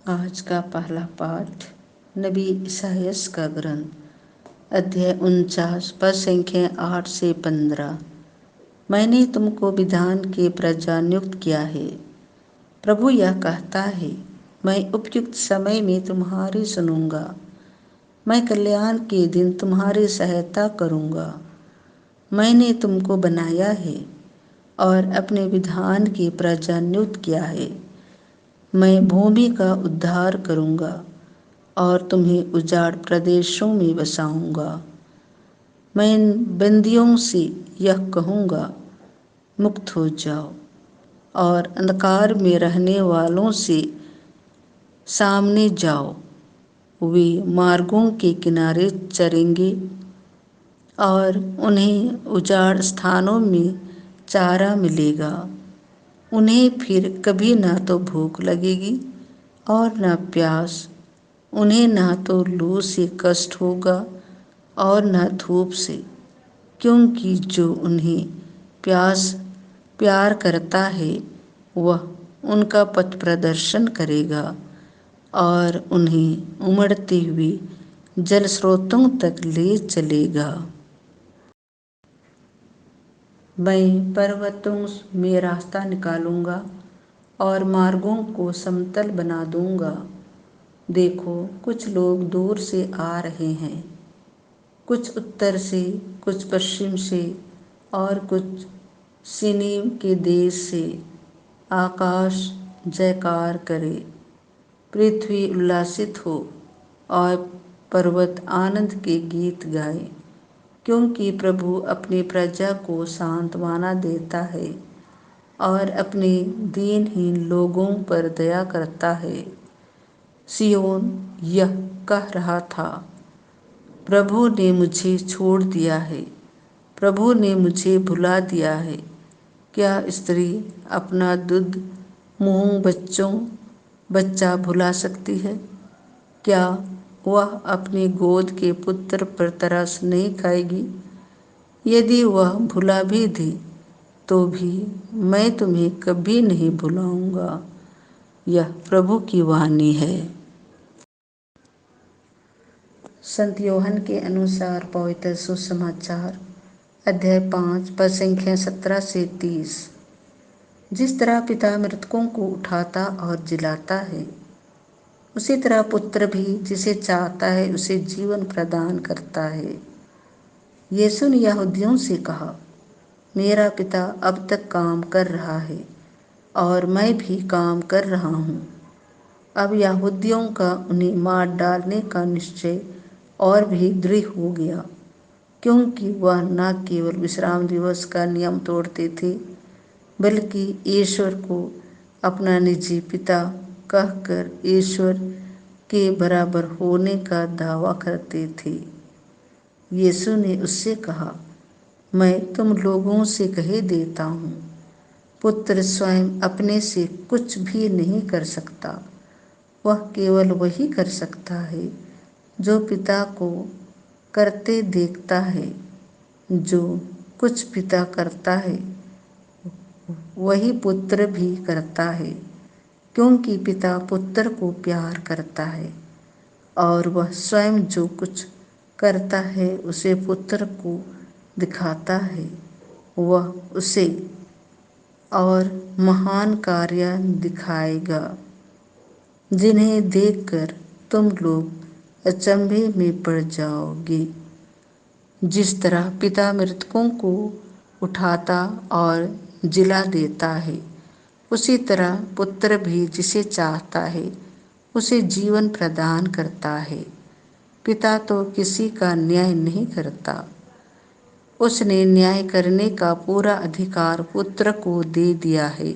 आज का पहला पाठ नबी ईसायास का ग्रंथ अध्याय 49 पद संख्या 8 से 15। मैंने तुमको विधान के प्रजा नियुक्त किया है, प्रभु यह कहता है। मैं उपयुक्त समय में तुम्हारी सुनूंगा, मैं कल्याण के दिन तुम्हारी सहायता करूंगा। मैंने तुमको बनाया है और अपने विधान की प्रजा नियुक्त किया है। मैं भूमि का उद्धार करूंगा और तुम्हें उजाड़ प्रदेशों में बसाऊंगा। मैं बंदियों से यह कहूँगा, मुक्त हो जाओ, और अंधकार में रहने वालों से सामने जाओ। वे मार्गों के किनारे चरेंगे और उन्हें उजाड़ स्थानों में चारा मिलेगा। उन्हें फिर कभी ना तो भूख लगेगी और न प्यास। उन्हें ना तो लू से कष्ट होगा और न धूप से, क्योंकि जो उन्हें प्यार करता है वह उनका पथ प्रदर्शन करेगा और उन्हें उमड़ते हुए जल स्रोतों तक ले चलेगा। मैं पर्वतों में रास्ता निकालूंगा और मार्गों को समतल बना दूंगा। देखो, कुछ लोग दूर से आ रहे हैं, कुछ उत्तर से, कुछ पश्चिम से और कुछ सिनीम के देश से। आकाश जयकार करे, पृथ्वी उल्लासित हो और पर्वत आनंद के गीत गाए, क्योंकि प्रभु अपनी प्रजा को सांत्वना देता है और अपने दीनहीन लोगों पर दया करता है। सियोन यह कह रहा था, प्रभु ने मुझे छोड़ दिया है, प्रभु ने मुझे भुला दिया है। क्या स्त्री अपना दूध मुँह बच्चा भुला सकती है? क्या वह अपनी गोद के पुत्र पर तरस नहीं खाएगी? यदि वह भुला भी दी तो भी मैं तुम्हें कभी नहीं भुलाऊंगा। यह प्रभु की वाणी है। संत यूहन्ना के अनुसार पवित्र सुसमाचार अध्याय 5 पद संख्या 17 से 30। जिस तरह पिता मृतकों को उठाता और जिलाता है, उसी तरह पुत्र भी जिसे चाहता है उसे जीवन प्रदान करता है। यीशु ने यहूदियों से कहा, मेरा पिता अब तक काम कर रहा है और मैं भी काम कर रहा हूँ। अब यहूदियों का उन्हें मार डालने का निश्चय और भी दृढ़ हो गया, क्योंकि वह न केवल विश्राम दिवस का नियम तोड़ते थे, बल्कि ईश्वर को अपना निजी पिता कहकर ईश्वर के बराबर होने का दावा करते थे। यीशु ने उससे कहा, मैं तुम लोगों से कह देता हूँ, पुत्र स्वयं अपने से कुछ भी नहीं कर सकता। वह केवल वही कर सकता है जो पिता को करते देखता है। जो कुछ पिता करता है वही पुत्र भी करता है, क्योंकि पिता पुत्र को प्यार करता है और वह स्वयं जो कुछ करता है उसे पुत्र को दिखाता है। वह उसे और महान कार्य दिखाएगा, जिन्हें देखकर तुम लोग अचंभे में पड़ जाओगे। जिस तरह पिता मृतकों को उठाता और जिला देता है, उसी तरह पुत्र भी जिसे चाहता है उसे जीवन प्रदान करता है। पिता तो किसी का न्याय नहीं करता, उसने न्याय करने का पूरा अधिकार पुत्र को दे दिया है,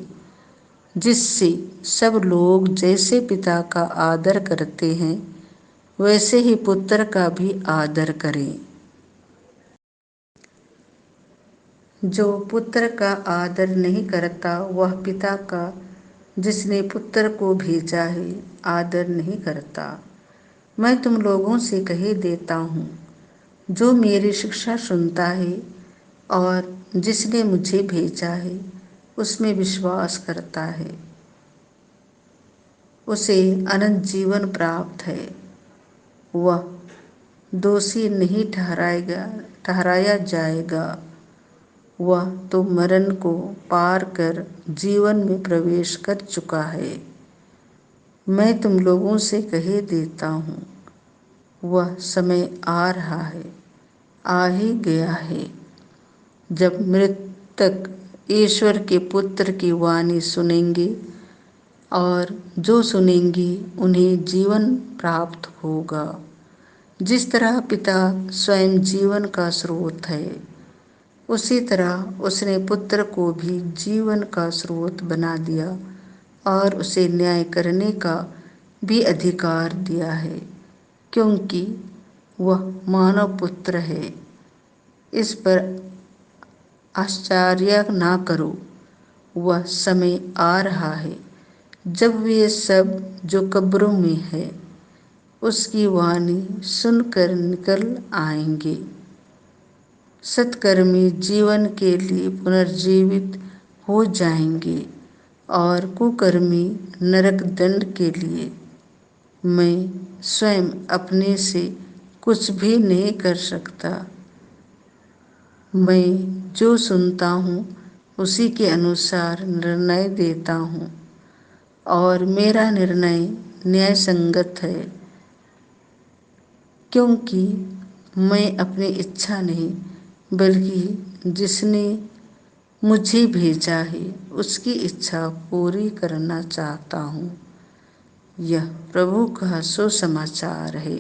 जिससे सब लोग जैसे पिता का आदर करते हैं वैसे ही पुत्र का भी आदर करें। जो पुत्र का आदर नहीं करता वह पिता का जिसने पुत्र को भेजा है आदर नहीं करता। मैं तुम लोगों से कह देता हूँ, जो मेरी शिक्षा सुनता है और जिसने मुझे भेजा है उसमें विश्वास करता है, उसे अनंत जीवन प्राप्त है। वह दोषी नहीं ठहराया जाएगा। वह तो मरण को पार कर जीवन में प्रवेश कर चुका है। मैं तुम लोगों से कह देता हूँ, वह समय आ रहा है, आ ही गया है, जब मृतक ईश्वर के पुत्र की वाणी सुनेंगे, और जो सुनेंगे उन्हें जीवन प्राप्त होगा। जिस तरह पिता स्वयं जीवन का स्रोत है, उसी तरह उसने पुत्र को भी जीवन का स्रोत बना दिया और उसे न्याय करने का भी अधिकार दिया है, क्योंकि वह मानव पुत्र है। इस पर आश्चर्य ना करो, वह समय आ रहा है जब वे सब जो कब्रों में है उसकी वाणी सुनकर निकल आएंगे। सत्कर्मी जीवन के लिए पुनर्जीवित हो जाएंगे और कुकर्मी नरक दंड के लिए। मैं स्वयं अपने से कुछ भी नहीं कर सकता। मैं जो सुनता हूँ उसी के अनुसार निर्णय देता हूँ, और मेरा निर्णय न्याय संगत है, क्योंकि मैं अपनी इच्छा नहीं बल्कि जिसने मुझे भेजा है उसकी इच्छा पूरी करना चाहता हूँ। यह प्रभु का सुसमाचार है।